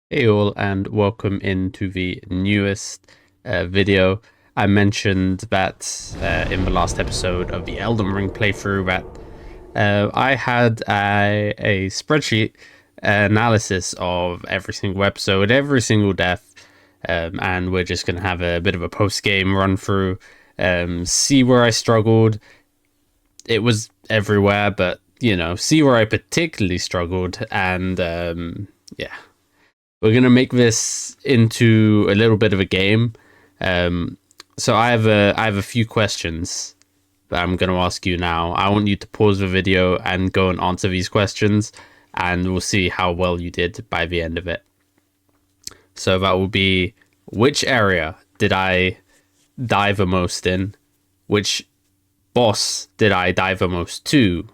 Hey all, and welcome into the newest video. I mentioned that in the last episode of the Elden Ring playthrough that I had a spreadsheet analysis of every single episode, every single death, and we're just going to have a bit of a post-game run through, see where I struggled. It was everywhere, but, see where I particularly struggled, and yeah. We're gonna make this into a little bit of a game. Um, so I have a few questions that I'm gonna ask you now. I want you to pause the video and go and answer these questions, and we'll see how well you did by the end of it. So that will be: which area did I die the most in? Which boss did I die the most to?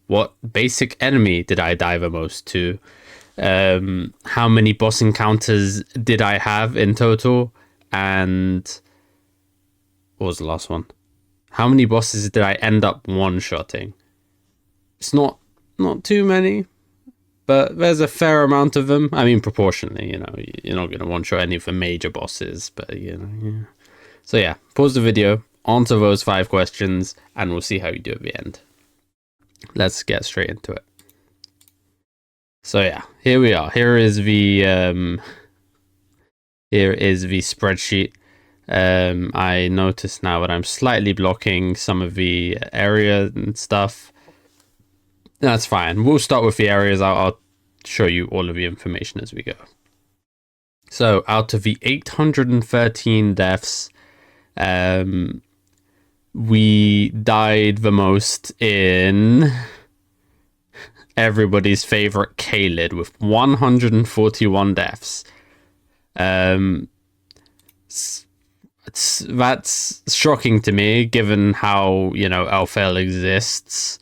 What basic enemy did I die the most to? How many boss encounters did I have in total? And what was the last one? How many bosses did I end up one-shotting? It's not too many, but there's a fair amount of them. I mean, proportionally, you're not going to one-shot any of the major bosses, but, yeah. So, yeah, pause the video, answer those 5 questions, and we'll see how you do at the end. Let's get straight into it. So yeah, here we are. Here is the spreadsheet. I notice now that I'm slightly blocking some of the area and stuff. That's fine. We'll start with the areas. I'll show you all of the information as we go. So out of the 813 deaths, we died the most in everybody's favorite Caled with 141 deaths. That's shocking to me, given how Elfell exists.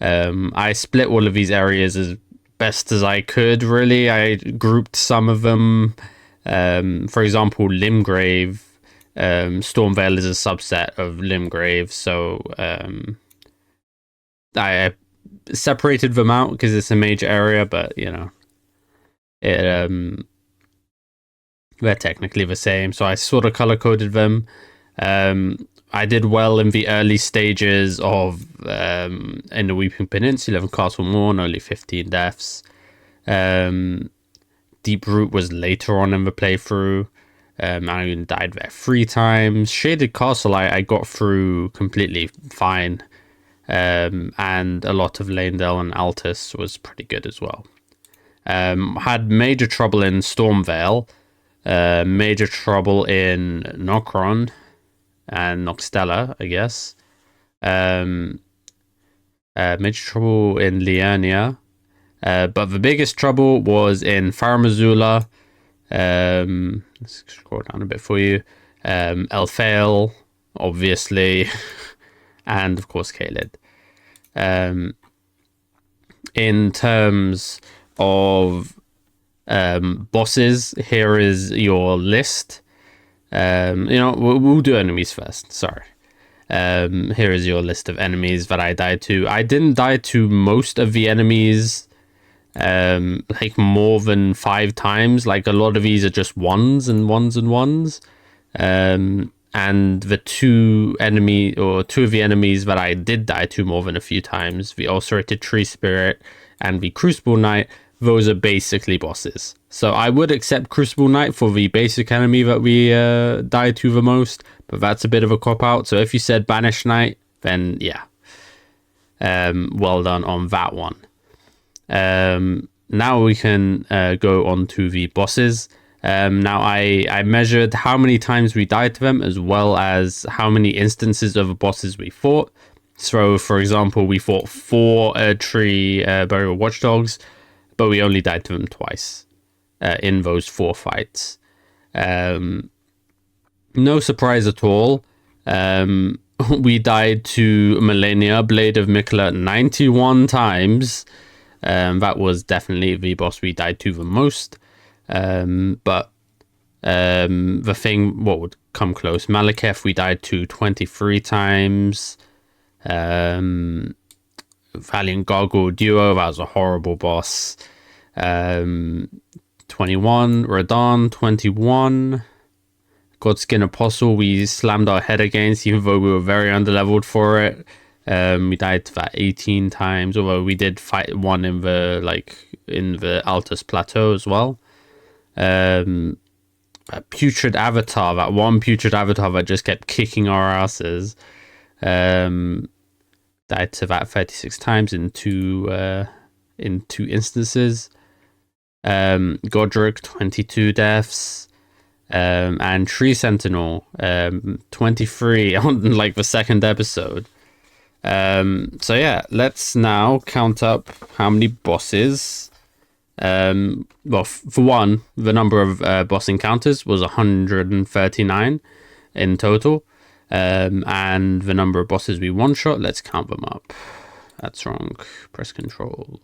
I split all of these areas as best as I could. Really, I grouped some of them. For example, Limgrave. Stormvale is a subset of Limgrave, so I separated them out because it's a major area, but it they're technically the same, so I sort of color coded them. I did well in the early stages of in the Weeping Peninsula and Castle Morn, only 15 deaths. Deep Root was later on in the playthrough. I even died there 3 times. Shaded Castle I got through completely fine. And a lot of Lanedale and Altus was pretty good as well. Had major trouble in Stormvale, major trouble in Nokron and Noxtella, I guess. Major trouble in Liurnia. But the biggest trouble was in Farum Azula. Let's scroll down a bit for you. Elfale, obviously, and of course Caled. In terms of bosses, here is your list. We'll do enemies first. Sorry. Here is your list of enemies that I died to. I didn't die to most of the enemies, like more than 5 times. Like a lot of these are just ones and ones and ones. And the two of the enemies that I did die to more than a few times, the Ulcerated Tree Spirit and the Crucible Knight, those are basically bosses. So I would accept Crucible Knight for the basic enemy that we died to the most, but that's a bit of a cop-out. So if you said Banished Knight, then yeah. Well done on that one. Now we can go on to the bosses. Now I measured how many times we died to them, as well as how many instances of bosses we fought. So, for example, we fought 4 tree burial watchdogs, but we only died to them twice in those 4 fights. No surprise at all. We died to Malenia, Blade of Mikla, 91 times. That was definitely the boss we died to the most. But the thing, what would come close? Malekith, we died to 23 times. Valiant Gargoyle Duo, that was a horrible boss. 20 21. Radon, 21. Godskin Apostle, we slammed our head against, even though we were very underleveled for it. We died to that 18 times, although we did fight one in the Altus Plateau as well. A Putrid Avatar, that one Putrid Avatar that just kept kicking our asses. Died to that 36 times in two instances. Godric, 22 deaths. And Tree Sentinel, 23 on like the second episode. So yeah, let's now count up how many bosses. Well, for one, the number of boss encounters was 139 in total. And the number of bosses we one-shot, let's count them up. That's wrong. Press Control.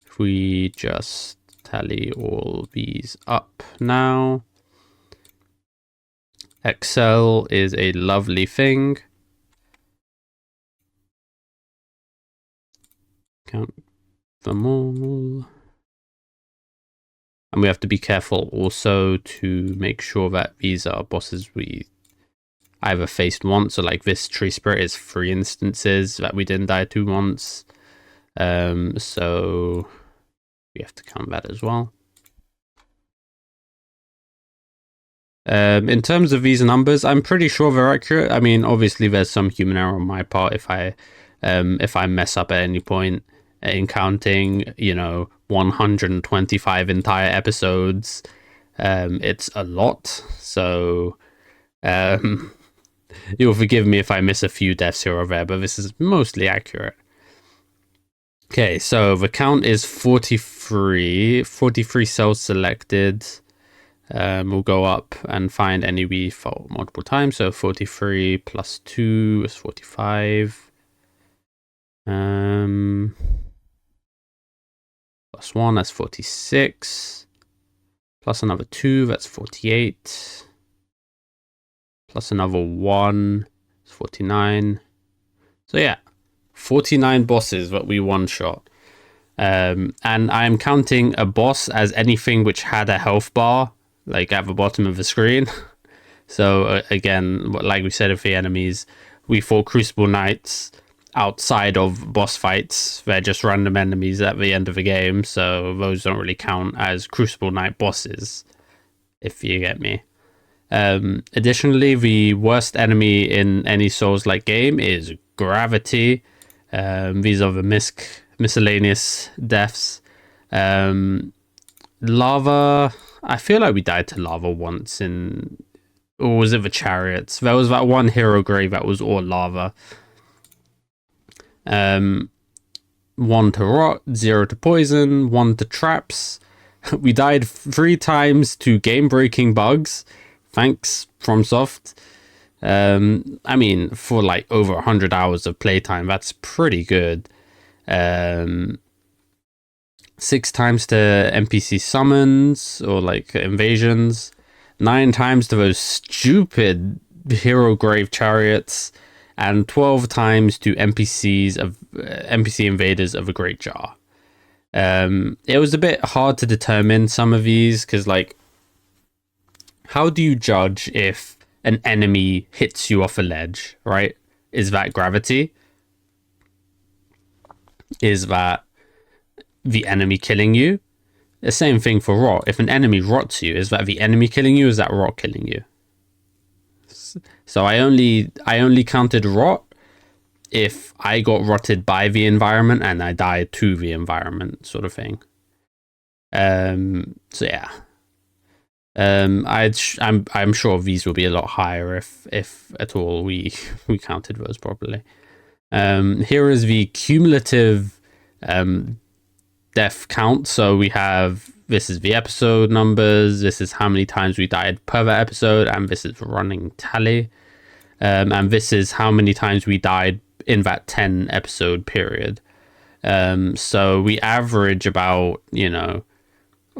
If we just tally all these up now. Excel is a lovely thing. Count them all. And we have to be careful also to make sure that these are bosses we either faced once, or like this Tree Spirit is 3 instances that we didn't die to once. So we have to count that as well. In terms of these numbers, I'm pretty sure they're accurate. I mean, obviously there's some human error on my part if I mess up at any point in counting, 125 entire episodes. It's a lot, so you'll forgive me if I miss a few deaths here or there, but this is mostly accurate. Okay, so the count is 43 cells selected. We'll go up and find any we fought multiple times. So 43 plus 2 is 45. Plus 1, that's 46. Plus another 2, that's 48. Plus another 1, it's 49. So yeah, 49 bosses that we one-shot. And I'm counting a boss as anything which had a health bar, like at the bottom of the screen. So again, like we said, of the enemies, we fought Crucible Knights outside of boss fights. They're just random enemies at the end of the game, so those don't really count as Crucible Knight bosses, if you get me. Additionally, the worst enemy in any Souls-like game is Gravity. These are the miscellaneous deaths. Lava, I feel like we died to lava once in, or was it the Chariots? There was that one hero grave that was all lava. 1 to rot, 0 to poison, 1 to traps. We died 3 times to game-breaking bugs. Thanks, FromSoft. I mean, for like over 100 hours of playtime, that's pretty good. 6 times to NPC summons or like invasions. 9 times to those stupid hero grave chariots. And 12 times to NPC invaders of a Great Jar. It was a bit hard to determine some of these, because like, how do you judge if an enemy hits you off a ledge, right? Is that gravity? Is that the enemy killing you? The same thing for rot. If an enemy rots you, is that the enemy killing you? Is that rot killing you? So I only counted rot if I got rotted by the environment and I died to the environment, sort of thing. So yeah. I'm sure these will be a lot higher if at all we counted those properly. Here is the cumulative death count. So we have, this is the episode numbers, this is how many times we died per episode, and this is the running tally. And this is how many times we died in that 10 episode period. So we average about,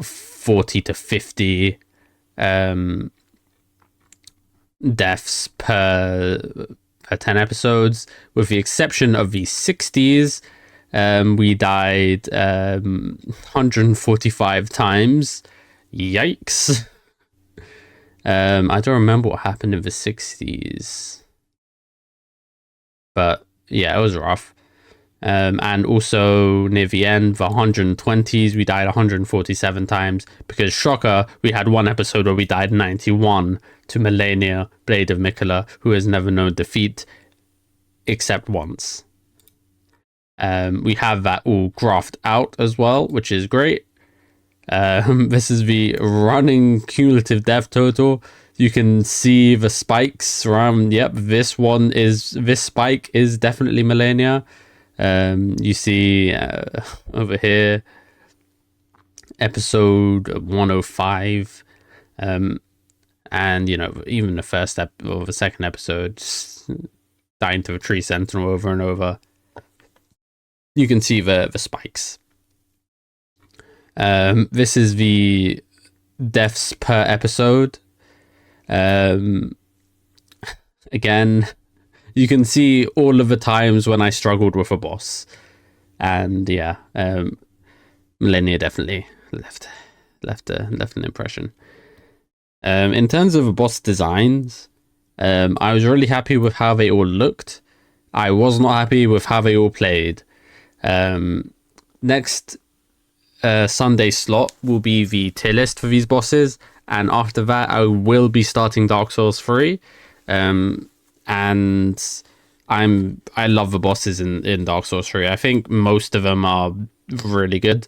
40 to 50 deaths per 10 episodes, with the exception of the 60s. We died 145 times. Yikes. I don't remember what happened in the 60s. But yeah, it was rough. And also near the end, the 120s, we died 147 times because, shocker, we had one episode where we died 91 to Melania, Blade of Mikola, who has never known defeat except once. We have that all graphed out as well, which is great. This is the running cumulative death total. You can see the spikes around. Yep, this spike is definitely Melania. You see over here, episode 105, and even the first or the second episode, dying to a tree sentinel over and over. You can see the spikes. This is the deaths per episode. Again, you can see all of the times when I struggled with a boss, and yeah, Millennia definitely left an impression. In terms of boss designs, I was really happy with how they all looked. I was not happy with how they all played. Next Sunday slot will be the tier list for these bosses, and after that I will be starting Dark Souls 3. And I love the bosses in Dark Souls 3. I think most of them are really good.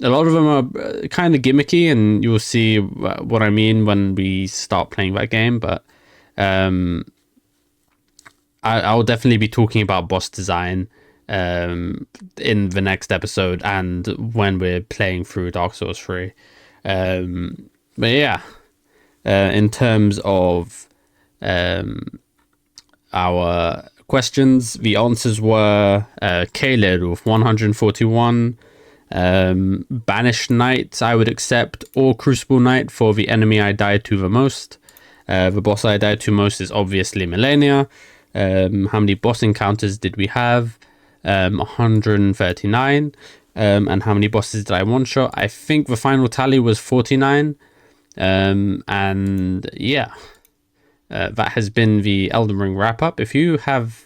A lot of them are kind of gimmicky, and you'll see what I mean when we start playing that game. But I'll definitely be talking about boss design in the next episode and when we're playing through Dark Souls 3. But yeah, in terms of our questions, the answers were Caleb with 141, Banished Knight I would accept, or Crucible Knight for the enemy I died to the most. The boss I died to most is obviously Melania. How many boss encounters did we have? 139. And how many bosses did I one-shot? I think the final tally was 49. And yeah, that has been the Elden Ring wrap-up. If you have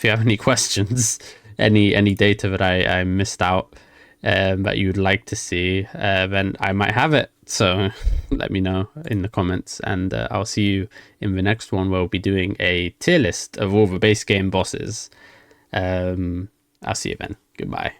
any questions, any data that I missed out that you'd like to see, then I might have it. So let me know in the comments, and I'll see you in the next one where we'll be doing a tier list of all the base game bosses. I'll see you then. Goodbye.